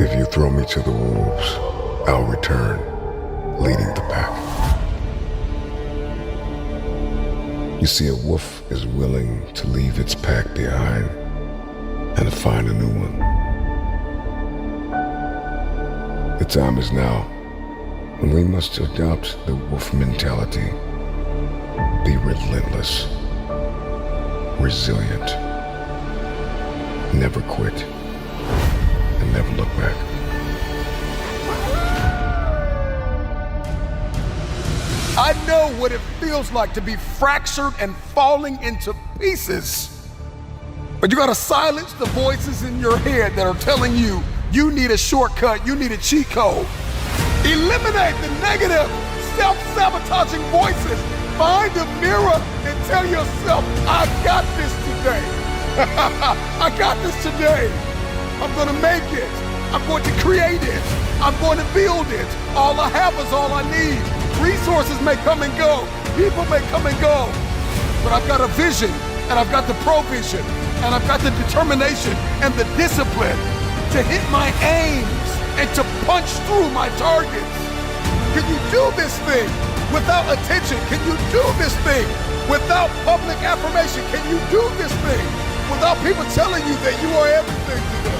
If you throw me to the wolves, I'll return, leading the pack. You see, a wolf is willing to leave its pack behind and to find a new one. The time is now when we must adopt the wolf mentality. Be relentless, resilient, never quit, and never look back. I know what it feels like to be fractured and falling into pieces. But you gotta silence the voices in your head that are telling you you need a shortcut, you need a cheat code. Eliminate the negative, self-sabotaging voices. Find a mirror and tell yourself, I got this today. I got this today. I'm gonna make it. I'm going to create it. I'm going to build it. All I have is all I need. Resources may come and go. People may come and go. But I've got a vision, and I've got the provision, and I've got the determination and the discipline to hit my aims and to punch through my targets. Can you do this thing without attention? Can you do this thing without public affirmation? Can you do this thing without people telling you that you are everything to them?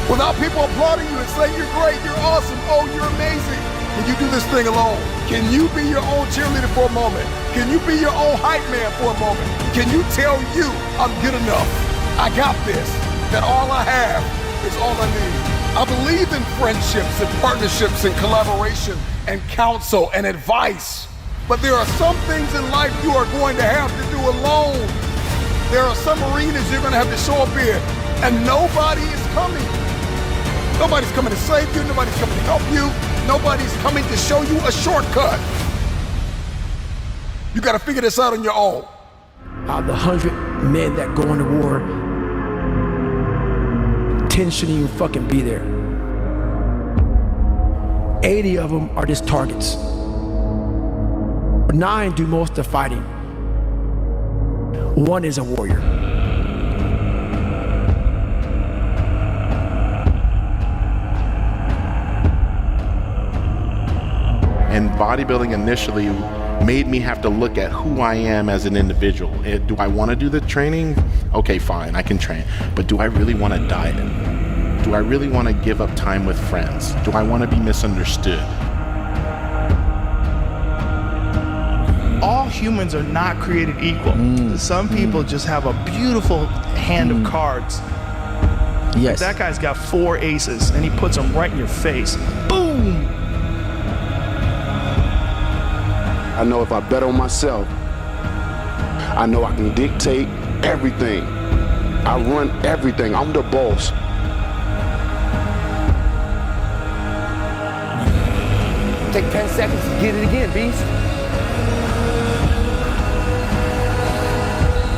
Without people applauding you and saying you're great, you're awesome, oh, you're amazing. Can you do this thing alone? Can you be your own cheerleader for a moment? Can you be your own hype man for a moment? Can you tell you, I'm good enough, I got this, that all I have is all I need? I believe in friendships and partnerships and collaboration and counsel and advice. But there are some things in life you are going to have to do alone. There are some arenas you're going to have to show up in, and nobody is coming. Nobody's coming to save you. Nobody's coming to help you. Nobody's coming to show you a shortcut. You got to figure this out on your own. Out of the 100 men that go into war, 10 shouldn't even fucking be there. 80 of them are just targets. 9 do most of the fighting. 1 is a warrior. And bodybuilding initially made me have to look at who I am as an individual. Do I want to do the training? Okay, fine, I can train. But do I really want to diet? Do I really want to give up time with friends? Do I want to be misunderstood? All humans are not created equal. Some people just have a beautiful hand of cards. Yes. That guy's got 4 aces and he puts them right in your face. Boom! I know if I bet on myself, I know I can dictate everything. I run everything. I'm the boss. Take 10 seconds to get it again, beast.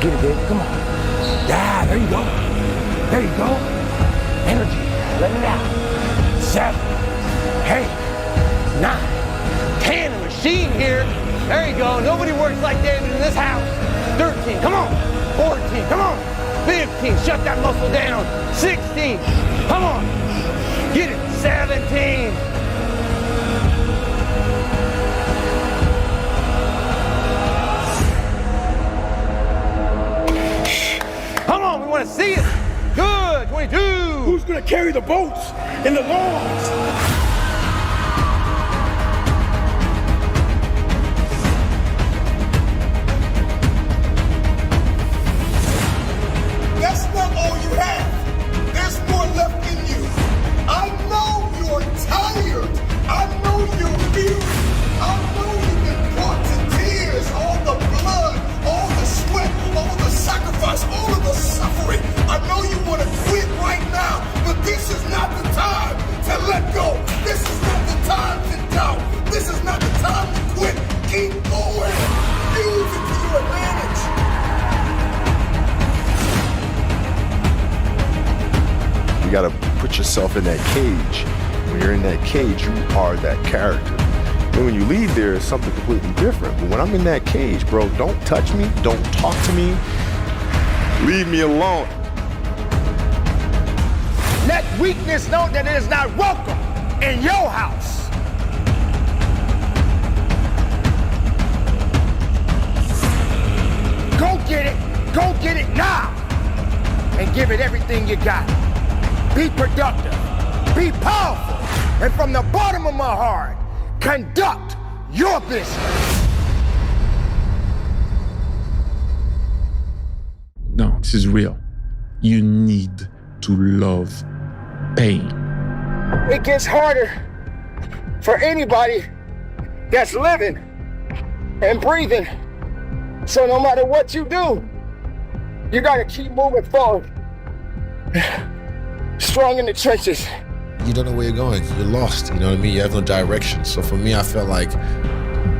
Get it, baby. Come on. Yeah, there you go. There you go. Energy. Let it out. 7, 8, 9, 10. A machine here. There you go. Nobody works like David in this house. 13. Come on. 14. Come on. 15. Shut that muscle down. 16. Come on. Get it. 17. Come on. We want to see it. Good. 22. Who's gonna carry the boats and the logs? That's not all you have. There's more left in you. I know you're tired. I know you're weary. I know you've been brought to tears. All the blood, all the sweat, all the sacrifice, all of the suffering. I know you want to quit right now, but this is not the time to let go. This is not the time to doubt. This is not the time to quit. Keep going. Use it to your advantage. You gotta put yourself in that cage. When you're in that cage, you are that character. Then when you leave there, it's something completely different. But when I'm in that cage, bro, don't touch me, don't talk to me, leave me alone. Let weakness know that it is not welcome in your house. Go get it now, and give it everything you got. Be productive, be powerful, and from the bottom of my heart, conduct your business. No, this is real. You need to love pain. It gets harder for anybody that's living and breathing. So no matter what you do, you gotta keep moving forward. Strong in the trenches. You don't know where you're going. You're lost. You know what I mean? You have no direction. So for me, I felt like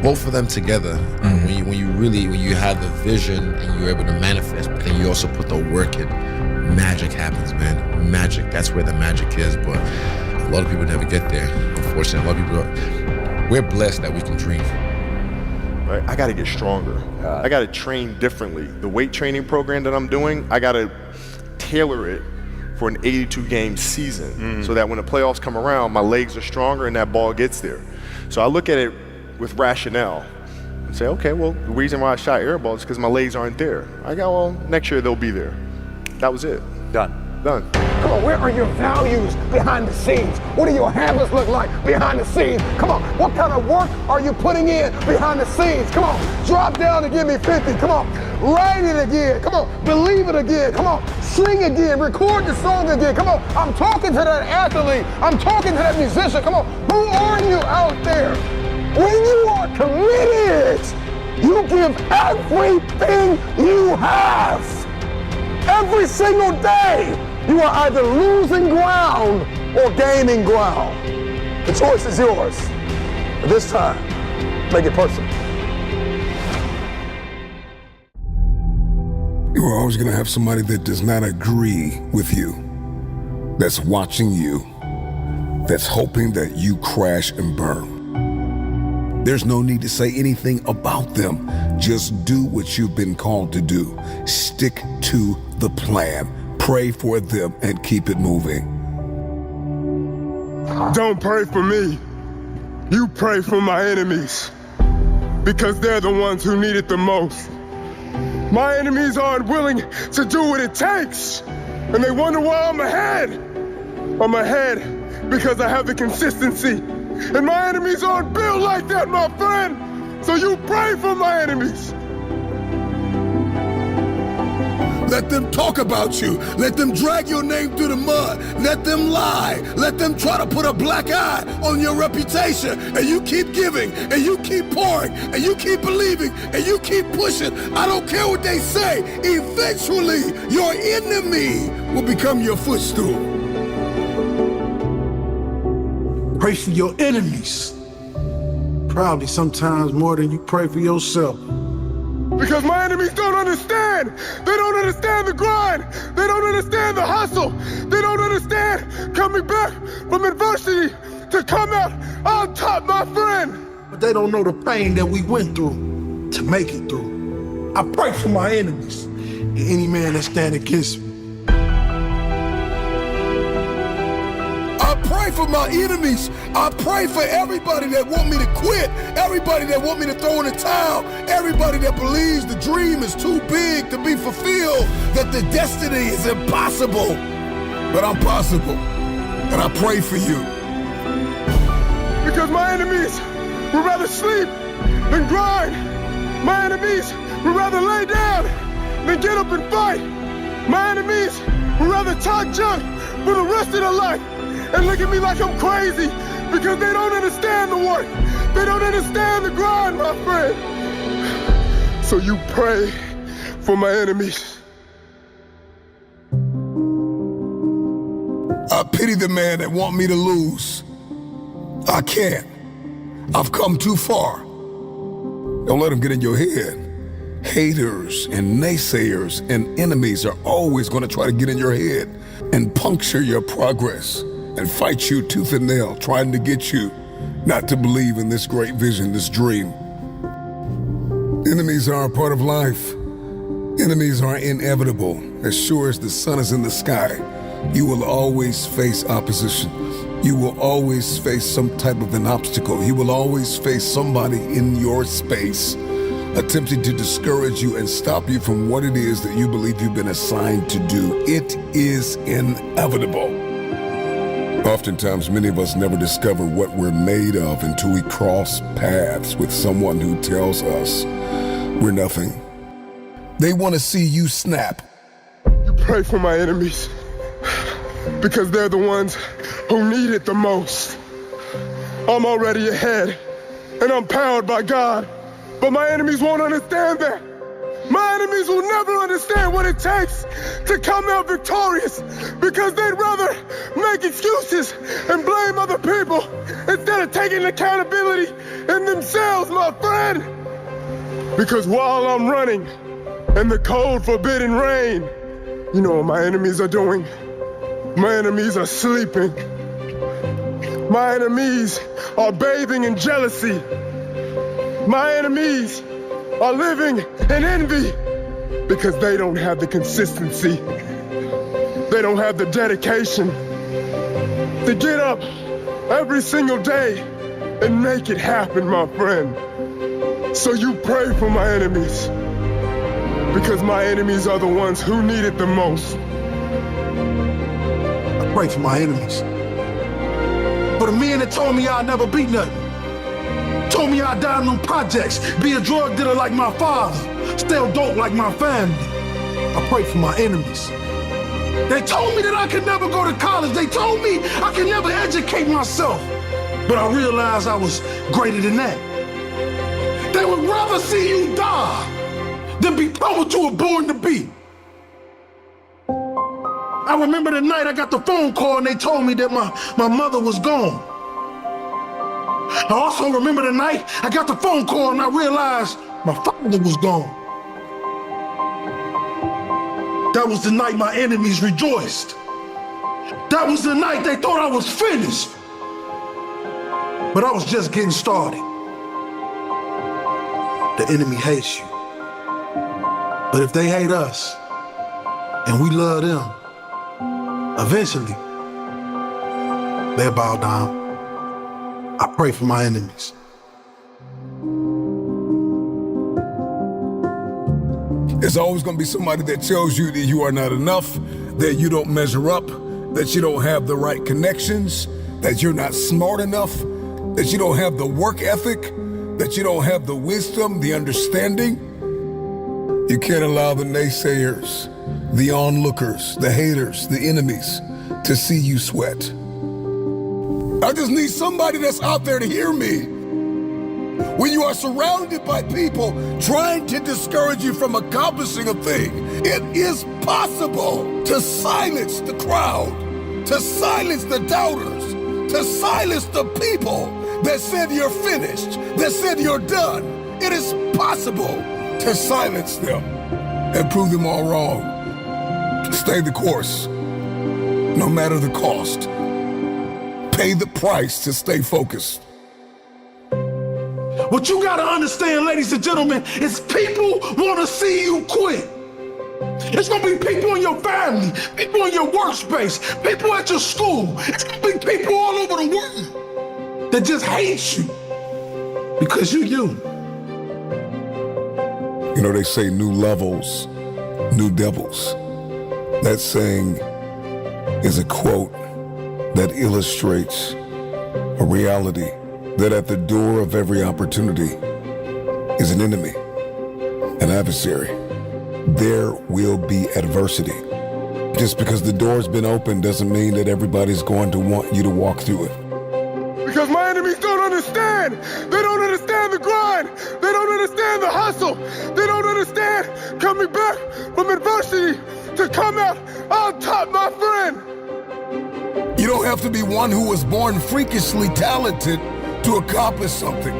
both of them together. When you had the vision and you're able to manifest, but then you also put the work in, magic happens, man. Magic. That's where the magic is. But a lot of people never get there. Unfortunately, a lot of people. We're blessed that we can dream. Right? I got to get stronger. I got to train differently. The weight training program that I'm doing, I got to tailor it for an 82-game season so that when the playoffs come around, my legs are stronger and that ball gets there. So I look at it with rationale and say, okay, well, the reason why I shot air balls is because my legs aren't there. I go, well, next year they'll be there. That was it. Done. Come on, where are your values behind the scenes? What do your habits look like behind the scenes? Come on, what kind of work are you putting in behind the scenes? Come on, drop down and give me 50. Come on, write it again. Come on, believe it again. Come on, sing again, record the song again. Come on, I'm talking to that athlete. I'm talking to that musician. Come on, who are you out there? When you are committed, you give everything you have. Every single day, you are either losing ground or gaining ground. The choice is yours. But this time, make it personal. You're always going to have somebody that does not agree with you, that's watching you, that's hoping that you crash and burn. There's no need to say anything about them. Just do what you've been called to do. Stick to the plan. Pray for them and keep it moving. Don't pray for me. You pray for my enemies, because they're the ones who need it the most. My enemies aren't willing to do what it takes, and they wonder why I'm ahead. I'm ahead because I have the consistency, and my enemies aren't built like that, my friend. So you pray for my enemies. Let them talk about you. Let them drag your name through the mud. Let them lie. Let them try to put a black eye on your reputation. And you keep giving, and you keep pouring, and you keep believing, and you keep pushing. I don't care what they say. Eventually, your enemy will become your footstool. Pray for your enemies. Probably sometimes more than you pray for yourself. Because my enemies don't understand. They don't understand the grind. They don't understand the hustle. They don't understand coming back from adversity to come out on top, my friend. But they don't know the pain that we went through to make it through. I pray for my enemies and any man that stand against me. I pray for my enemies. I pray for everybody that want me to quit, everybody that want me to throw in the towel, everybody that believes the dream is too big to be fulfilled, that the destiny is impossible. But I'm possible, and I pray for you. Because my enemies would rather sleep than grind. My enemies would rather lay down than get up and fight. My enemies would rather talk junk for the rest of their life and look at me like I'm crazy because they don't understand the work. They don't understand the grind, my friend. So you pray for my enemies. I pity the man that want me to lose. I can't. I've come too far. Don't let them get in your head. Haters and naysayers and enemies are always going to try to get in your head and puncture your progress and fight you tooth and nail, trying to get you not to believe in this great vision, this dream. Enemies are a part of life. Enemies are inevitable. As sure as the sun is in the sky, You will always face opposition. You will always face some type of an obstacle. You will always face somebody in your space attempting to discourage you and stop you from what it is that you believe you've been assigned to do. It is inevitable. Oftentimes, many of us never discover what we're made of until we cross paths with someone who tells us we're nothing. They want to see you snap. You pray for my enemies because they're the ones who need it the most. I'm already ahead and I'm powered by God, but my enemies won't understand that. My enemies will never understand what it takes to come out victorious because they'd rather make excuses and blame other people instead of taking accountability in themselves, my friend. Because while I'm running in the cold, forbidden rain, you know what my enemies are doing? My enemies are sleeping. My enemies are bathing in jealousy. My enemies are living in envy because they don't have the consistency. They don't have the dedication to get up every single day and make it happen, my friend. So you pray for my enemies because my enemies are the ones who need it the most. I pray for my enemies. For the men that told me I'd never be nothing. Told me I'd die in them projects, be a drug dealer like my father, sell dope like my family. I pray for my enemies. They told me that I could never go to college. They told me I could never educate myself. But I realized I was greater than that. They would rather see you die than be what you were born to be. I remember the night I got the phone call and they told me that my mother was gone. I also remember the night I got the phone call and I realized my father was gone. That was the night my enemies rejoiced. That was the night they thought I was finished. But I was just getting started. The enemy hates you. But if they hate us and we love them, eventually they'll bow down. I pray for my enemies. There's always going to be somebody that tells you that you are not enough, that you don't measure up, that you don't have the right connections, that you're not smart enough, that you don't have the work ethic, that you don't have the wisdom, the understanding. You can't allow the naysayers, the onlookers, the haters, the enemies to see you sweat. I just need somebody that's out there to hear me. When you are surrounded by people trying to discourage you from accomplishing a thing, it is possible to silence the crowd, to silence the doubters, to silence the people that said you're finished, that said you're done. It is possible to silence them and prove them all wrong. Stay the course, no matter the cost. Pay the price to stay focused. What you gotta understand, ladies and gentlemen, is people wanna see you quit. It's gonna be people in your family, people in your workspace, people at your school. It's gonna be people all over the world that just hate you because you. You know, they say new levels, new devils. That saying is a quote that illustrates a reality that at the door of every opportunity is an enemy, an adversary. There will be adversity. Just because the door's been opened doesn't mean that everybody's going to want you to walk through it. Because my enemies don't understand. They don't understand the grind. They don't understand the hustle. They don't understand coming back from adversity to come out on top, my friend. You don't have to be one who was born freakishly talented to accomplish something.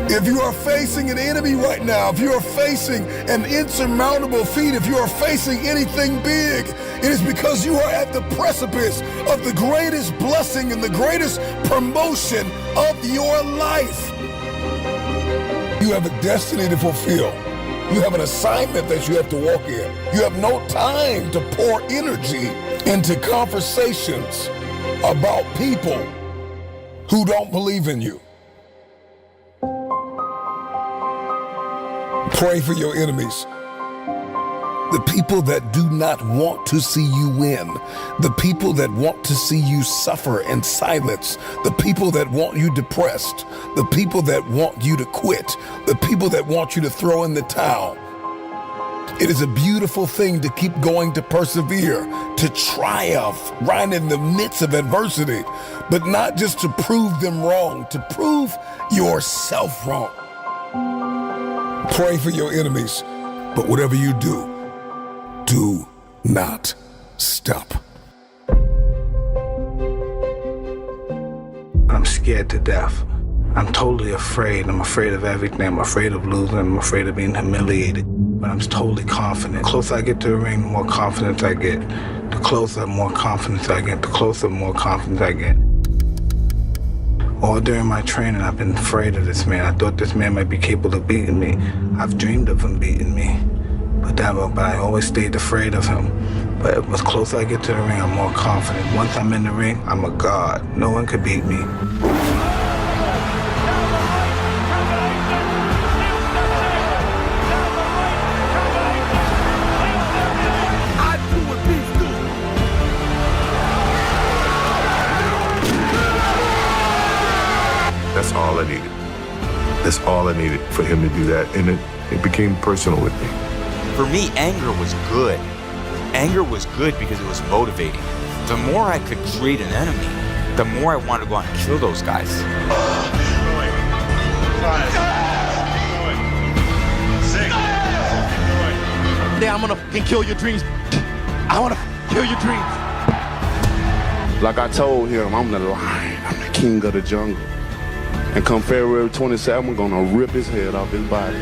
If you are facing an enemy right now, if you are facing an insurmountable feat, if you are facing anything big, it is because you are at the precipice of the greatest blessing and the greatest promotion of your life. You have a destiny to fulfill. You have an assignment that you have to walk in. You have no time to pour energy into conversations about people who don't believe in you. Pray for your enemies. The people that do not want to see you win. The people that want to see you suffer in silence. The people that want you depressed. The people that want you to quit. The people that want you to throw in the towel. It is a beautiful thing to keep going, to persevere, to triumph right in the midst of adversity, but not just to prove them wrong, to prove yourself wrong. Pray for your enemies, but whatever you do not stop. I'm scared to death. I'm totally afraid. I'm afraid of everything. I'm afraid of losing. I'm afraid of being humiliated. But I'm totally confident. The closer I get to the ring, the more confidence I get. The closer, the more confidence I get. The closer, the more confidence I get. All during my training, I've been afraid of this man. I thought this man might be capable of beating me. I've dreamed of him beating me. But I always stayed afraid of him. But the closer I get to the ring, I'm more confident. Once I'm in the ring, I'm a god. No one could beat me. That's all I needed. That's all I needed for him to do that. And it became personal with me. For me, anger was good. Anger was good because it was motivating. The more I could treat an enemy, the more I wanted to go out and kill those guys. 5, 6. Today I'm gonna fucking kill your dreams. I wanna kill your dreams. Like I told him, I'm the lion. I'm the king of the jungle. And come February 27th, I'm gonna rip his head off his body.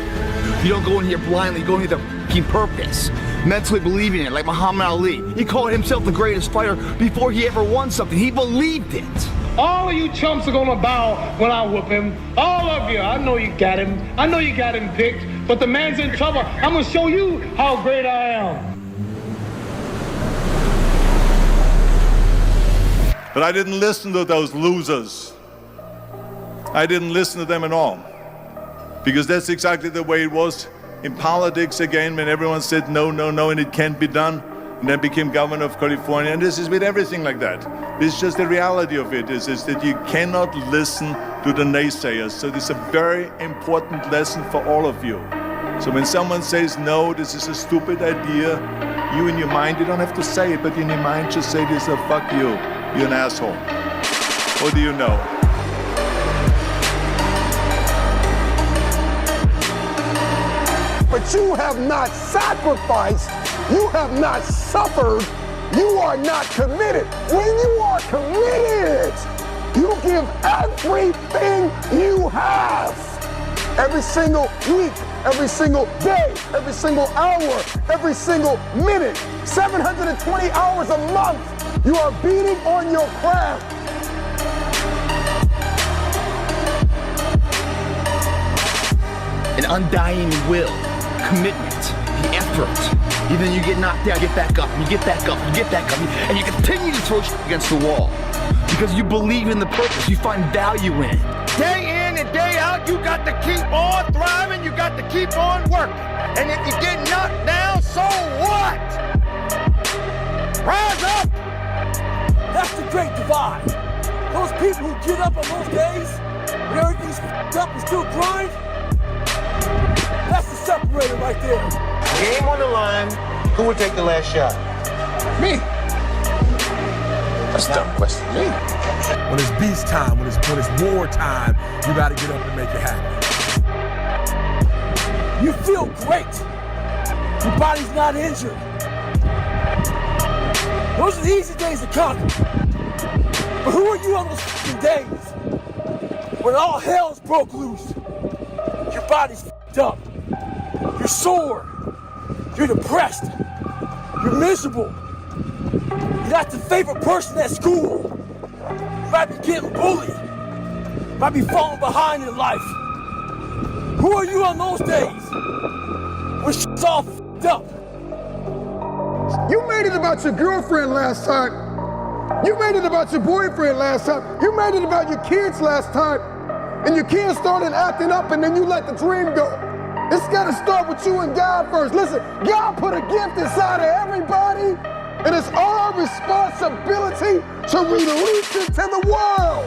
You don't go in here blindly, you go in here with a fucking purpose. Mentally believing it, like Muhammad Ali. He called himself the greatest fighter before he ever won something. He believed it. All of you chumps are gonna bow when I whoop him. All of you. I know you got him. I know you got him picked, but the man's in trouble. I'm gonna show you how great I am. But I didn't listen to those losers. I didn't listen to them at all. Because that's exactly the way it was in politics again, when everyone said no, no, no, and it can't be done. And then became governor of California. And this is with everything like that. This is just the reality of it, is that you cannot listen to the naysayers. So this is a very important lesson for all of you. So when someone says, no, this is a stupid idea, you in your mind, you don't have to say it, but in your mind just say this, fuck you, you're an asshole. What do you know? But you have not sacrificed, you have not suffered, you are not committed. When you are committed, you give everything you have. Every single week, every single day, every single hour, every single minute, 720 hours a month, you are beating on your craft. An undying will, commitment, the effort. Even you get knocked down, get back up, and you get back up, and you get back up, and you continue to throw shit against the wall. Because you believe in the purpose, you find value in it. Day in and day out, you got to keep on thriving, you got to keep on working. And if you get knocked down, so what? Rise up! That's the great divide. Those people who get up on those days when everything's f***ed up and still grind, that's the separator right there. Game on the line, who would take the last shot? Me. That's a dumb question. Me. When it's beast time, when it's war time, you gotta get up and make it happen. You feel great. Your body's not injured. Those are the easy days to conquer. But who are you on those f***ing days when all hell's broke loose? Your body's f***ed up. You're sore. You're depressed. You're miserable. You're not the favorite person at school. You might be getting bullied. You might be falling behind in life. Who are you on those days when shit's all f***ed up? You made it about your girlfriend last time. You made it about your boyfriend last time. You made it about your kids last time. And your kids started acting up and then you let the dream go. It's gotta start with you and God first. Listen, God put a gift inside of everybody and it's our responsibility to release it to the world.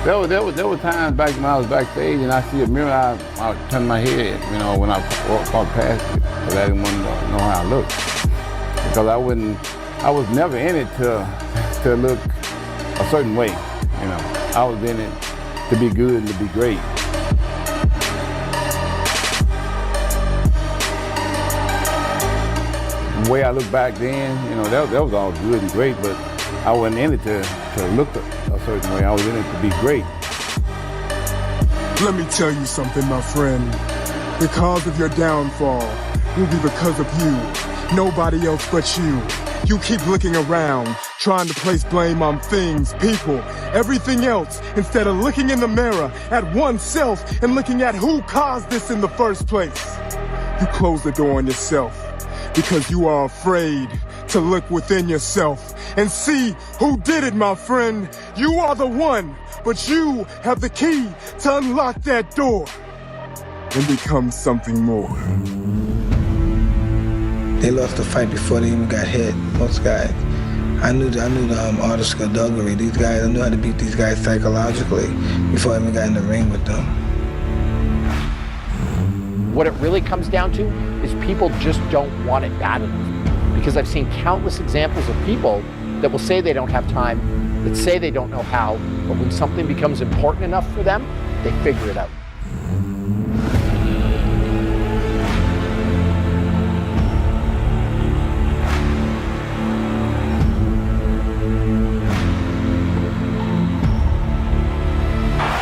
There were times back when I was backstage and I see a mirror, I turn my head, when I walk past it, because I didn't want to know how I looked. Because I was never in it to look a certain way, I was in it to be good and to be great. The way I look back then, that was all good and great, but I wasn't in it to look a certain way. I was in it to be great. Let me tell you something, my friend. The cause of your downfall will be because of you. Nobody else but you. You keep looking around, trying to place blame on things, people, everything else, instead of looking in the mirror at oneself and looking at who caused this in the first place. You close the door on yourself because you are afraid to look within yourself and see who did it, my friend. You are the one, but you have the key to unlock that door and become something more. They lost the fight before they even got hit, most guys. I knew the art of skullduggery. These guys, I knew how to beat these guys psychologically before I even got in the ring with them. What it really comes down to is people just don't want it bad enough. Because I've seen countless examples of people that will say they don't have time, that say they don't know how, but when something becomes important enough for them, they figure it out.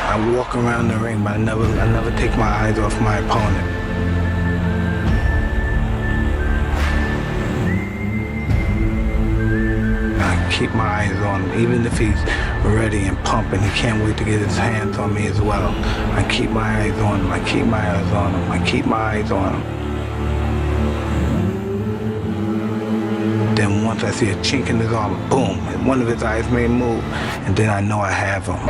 I walk around the ring, but I never take my eyes off my opponent. Keep my eyes on him, even if he's ready and pumping. He can't wait to get his hands on me as well. I keep my eyes on him. I keep my eyes on him. I keep my eyes on him. Then once I see a chink in his armor, boom, one of his eyes may move, and then I know I have him.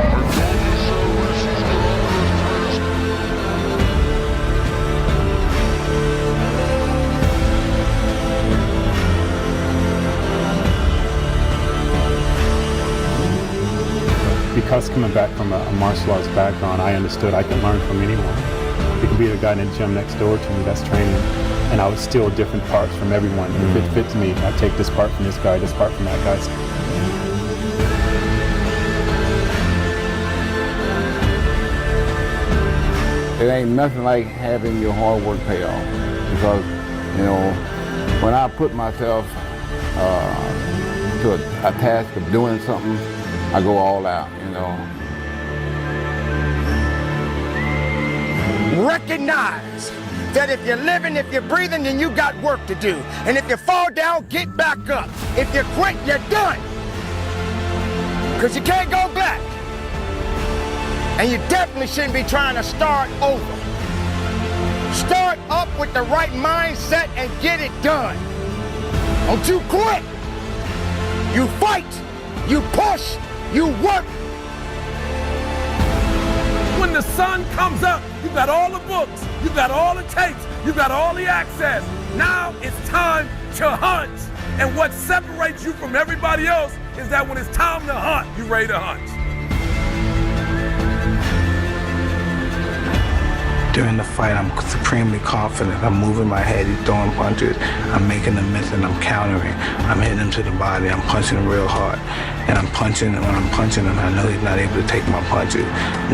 Because coming back from a martial arts background, I understood I could learn from anyone. It could be the guy in the gym next door to me that's training, and I would steal different parts from everyone. If it fits me, I take this part from this guy, this part from that guy. It ain't nothing like having your hard work pay off. Because, when I put myself to a task of doing something, I go all out, Recognize that if you're living, if you're breathing, then you got work to do. And if you fall down, get back up. If you quit, you're done. Because you can't go back. And you definitely shouldn't be trying to start over. Start up with the right mindset and get it done. Don't you quit. You fight. You push. You work. When the sun comes up, you got all the books, you got all the tapes, you got all the access. Now it's time to hunt. And what separates you from everybody else is that when it's time to hunt, you're ready to hunt. During the fight, I'm supremely confident. I'm moving my head, he's throwing punches. I'm making them miss and I'm countering. I'm hitting him to the body, I'm punching real hard. And I'm punching, and when I'm punching him, I know he's not able to take my punches.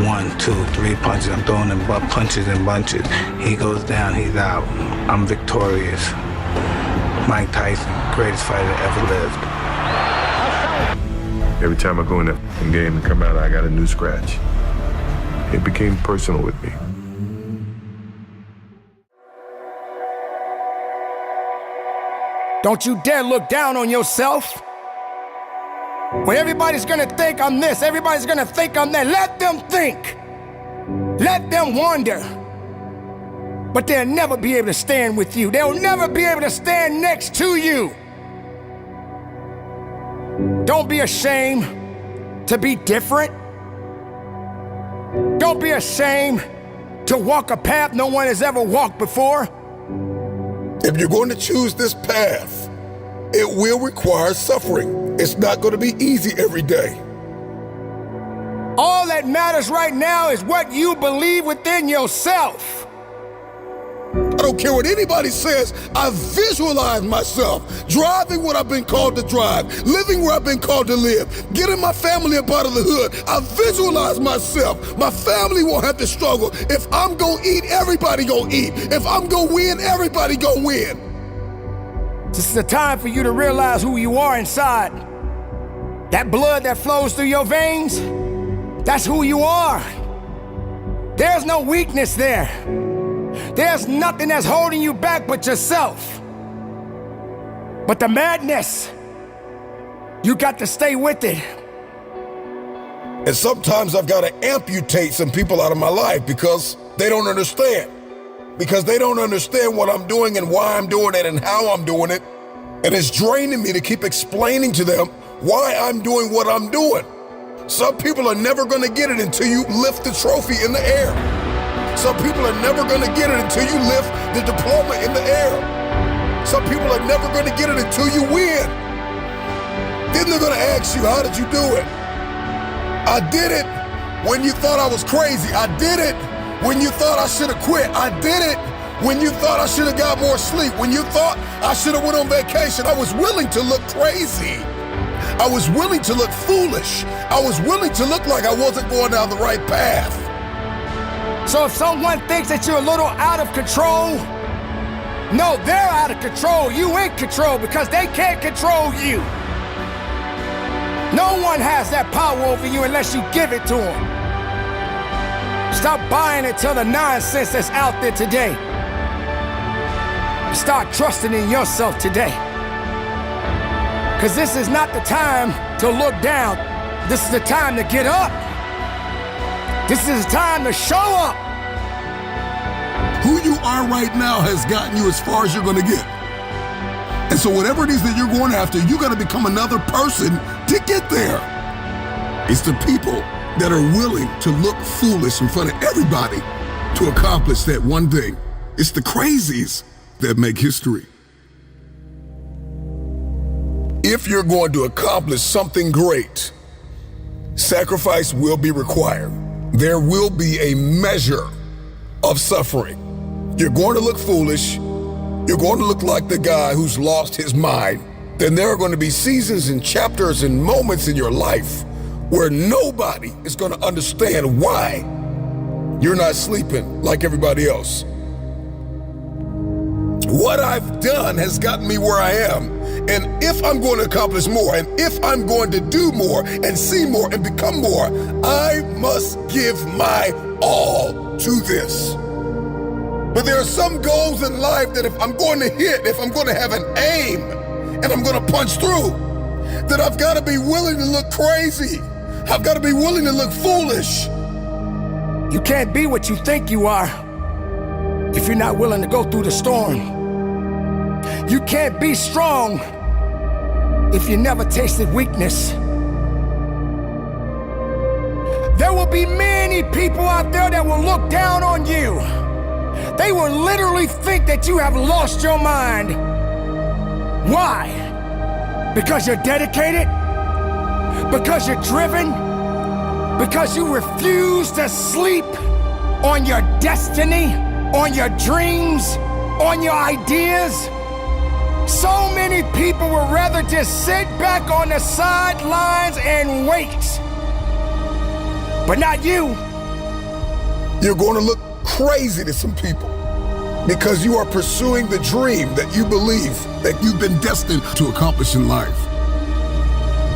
1, 2, 3 punches, I'm throwing him punches in bunches. He goes down, he's out. I'm victorious. Mike Tyson, greatest fighter that ever lived. Every time I go in that game and come out, I got a new scratch. It became personal with me. Don't you dare look down on yourself. When everybody's gonna think I'm this, everybody's gonna think I'm that, let them think. Let them wonder. but they'll never be able to stand with you. They'll never be able to stand next to you. Don't be ashamed to be different. Don't be ashamed to walk a path no one has ever walked before. If you're going to choose this path, it will require suffering. It's not going to be easy every day. All that matters right now is what you believe within yourself. I don't care what anybody says. I visualize myself driving what I've been called to drive, living where I've been called to live, getting my family up out of the hood. I visualize myself. My family won't have to struggle. If I'm gonna eat, everybody gonna eat. If I'm gonna win, everybody gonna win. This is the time for you to realize who you are inside. That blood that flows through your veins, that's who you are. There's no weakness there. There's nothing that's holding you back but yourself. But the madness, you got to stay with it. And sometimes I've got to amputate some people out of my life because they don't understand. Because they don't understand what I'm doing and why I'm doing it and how I'm doing it. And it's draining me to keep explaining to them why I'm doing what I'm doing. Some people are never going to get it until you lift the trophy in the air. Some people are never going to get it until you lift the diploma in the air. Some people are never going to get it until you win. Then they're going to ask you, how did you do it? I did it when you thought I was crazy. I did it when you thought I should have quit. I did it when you thought I should have got more sleep. When you thought I should have went on vacation. I was willing to look crazy. I was willing to look foolish. I was willing to look like I wasn't going down the right path. So if someone thinks that you're a little out of control, no, they're out of control. You in control because they can't control you. No one has that power over you unless you give it to them. Stop buying into the nonsense that's out there today. Start trusting in yourself today. Because this is not the time to look down. This is the time to get up. This is the time to show up. Who you are right now has gotten you as far as you're going to get. And so whatever it is that you're going after, you got to become another person to get there. It's the people that are willing to look foolish in front of everybody to accomplish that one thing. It's the crazies that make history. If you're going to accomplish something great, sacrifice will be required. There will be a measure of suffering. You're going to look foolish. You're going to look like the guy who's lost his mind. Then there are going to be seasons and chapters and moments in your life where nobody is going to understand why you're not sleeping like everybody else. What I've done has gotten me where I am. And if I'm going to accomplish more, and if I'm going to do more and see more and become more, I must give my all to this. But there are some goals in life that if I'm going to hit, if I'm going to have an aim, and I'm going to punch through, that I've got to be willing to look crazy. I've got to be willing to look foolish. You can't be what you think you are if you're not willing to go through the storm. You can't be strong if you never tasted weakness. There will be many people out there that will look down on you. They will literally think that you have lost your mind. Why? Because you're dedicated? Because you're driven? Because you refuse to sleep on your destiny, on your dreams, on your ideas? So many people would rather just sit back on the sidelines and wait. But not you. You're going to look crazy to some people because you are pursuing the dream that you believe that you've been destined to accomplish in life.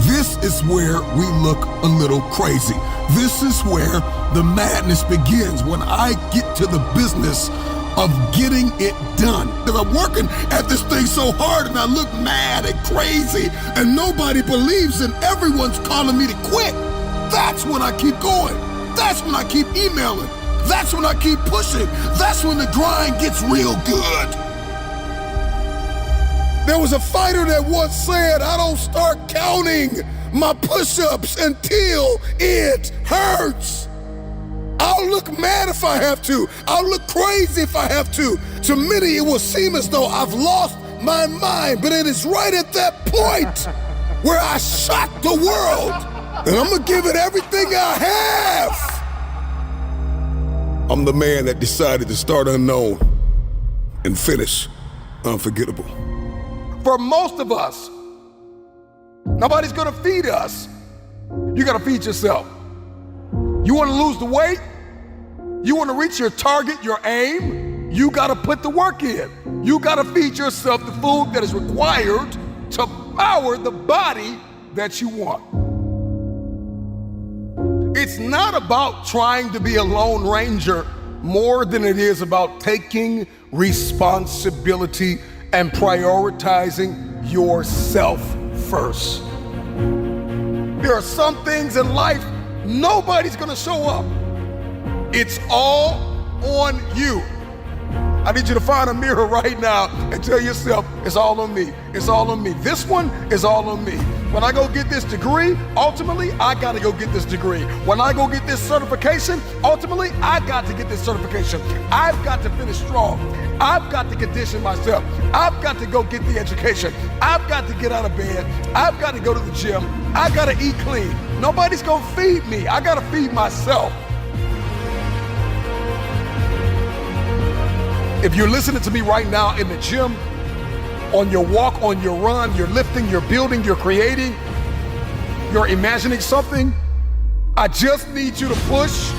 This is where we look a little crazy. This is where the madness begins, when I get to the business of getting it done. Because I'm working at this thing so hard and I look mad and crazy and nobody believes and everyone's calling me to quit. That's when I keep going. That's when I keep emailing. That's when I keep pushing. That's when the grind gets real good. There was a fighter that once said, I don't start counting my push-ups until it hurts. I'll look mad if I have to. I'll look crazy if I have to. To many, it will seem as though I've lost my mind, but it is right at that point where I shock the world, and I'm gonna give it everything I have. I'm the man that decided to start unknown and finish unforgettable. For most of us, nobody's gonna feed us. You gotta feed yourself. You wanna lose the weight? You wanna reach your target, your aim? You gotta put the work in. You gotta feed yourself the food that is required to power the body that you want. It's not about trying to be a lone ranger more than it is about taking responsibility and prioritizing yourself first. There are some things in life nobody's gonna show up. It's all on you. I need you to find a mirror right now and tell yourself, it's all on me. It's all on me. This one is all on me. When I go get this degree, ultimately, I gotta go get this degree. When I go get this certification, ultimately, I got to get this certification. I've got to finish strong. I've got to condition myself. I've got to go get the education. I've got to get out of bed. I've got to go to the gym. I gotta eat clean. Nobody's gonna feed me. I gotta feed myself. If you're listening to me right now in the gym, on your walk, on your run, you're lifting, you're building, you're creating, you're imagining something, I just need you to push,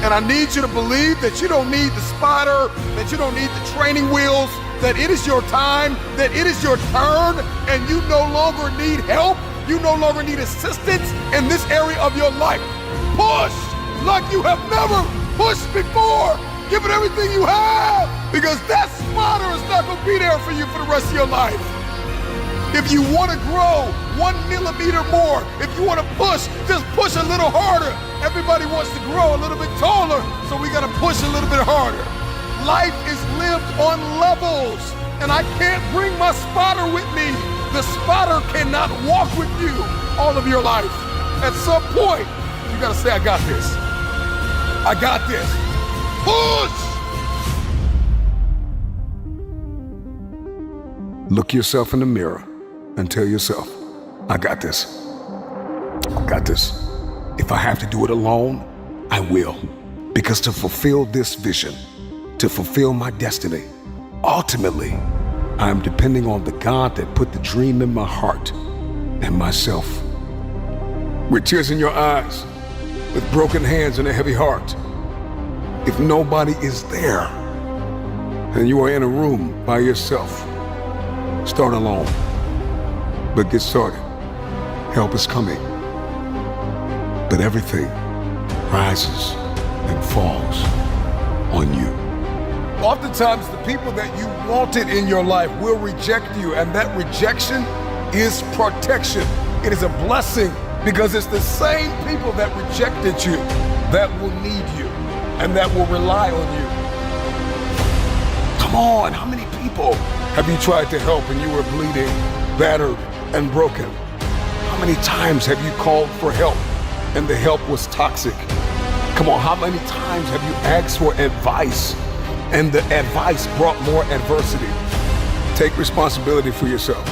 and I need you to believe that you don't need the spotter, that you don't need the training wheels, that it is your time, that it is your turn, and you no longer need help, you no longer need assistance in this area of your life. Push like you have never pushed before. Give it everything you have, because that spotter is not gonna be there for you for the rest of your life. If you wanna grow 1 millimeter more, if you wanna push, just push a little harder. Everybody wants to grow a little bit taller, so we gotta push a little bit harder. Life is lived on levels, and I can't bring my spotter with me. The spotter cannot walk with you all of your life. At some point, you gotta say, I got this. I got this. Push! Look yourself in the mirror and tell yourself, I got this. I got this. If I have to do it alone, I will. Because to fulfill this vision, to fulfill my destiny, ultimately, I am depending on the God that put the dream in my heart and myself. With tears in your eyes, with broken hands and a heavy heart, if nobody is there and you are in a room by yourself, start alone, but get started. Help is coming, but everything rises and falls on you. Oftentimes, the people that you wanted in your life will reject you, and that rejection is protection. It is a blessing, because it's the same people that rejected you that will need you and that will rely on you. Come on, how many people have you tried to help and you were bleeding, battered, and broken? How many times have you called for help and the help was toxic? Come on, how many times have you asked for advice and the advice brought more adversity? Take responsibility for yourself.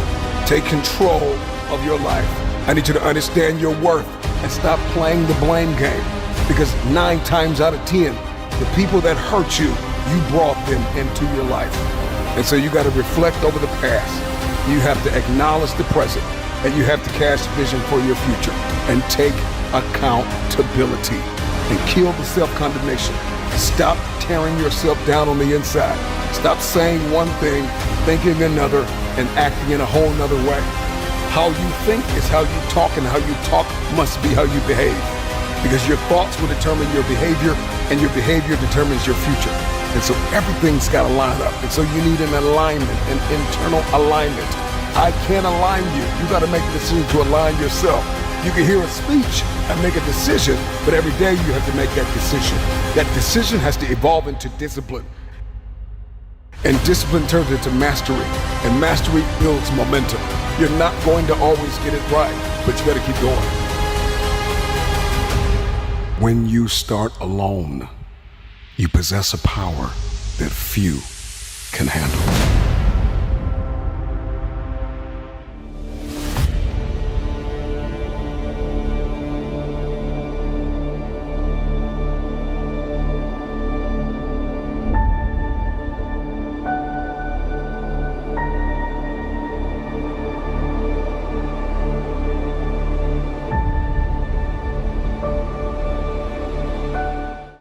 Take control of your life. I need you to understand your worth and stop playing the blame game. Because 9 times out of 10, the people that hurt you, you brought them into your life. And so you got to reflect over the past. You have to acknowledge the present, and you have to cast vision for your future and take accountability and kill the self-condemnation. Stop tearing yourself down on the inside. Stop saying one thing, thinking another, and acting in a whole nother way. How you think is how you talk, and how you talk must be how you behave. Because your thoughts will determine your behavior, and your behavior determines your future. And so everything's got to line up. And so you need an alignment, an internal alignment. I can't align you. You got to make the decision to align yourself. You can hear a speech and make a decision, but every day you have to make that decision. That decision has to evolve into discipline. And discipline turns into mastery, and mastery builds momentum. You're not going to always get it right, but you gotta keep going. When you start alone, you possess a power that few can handle.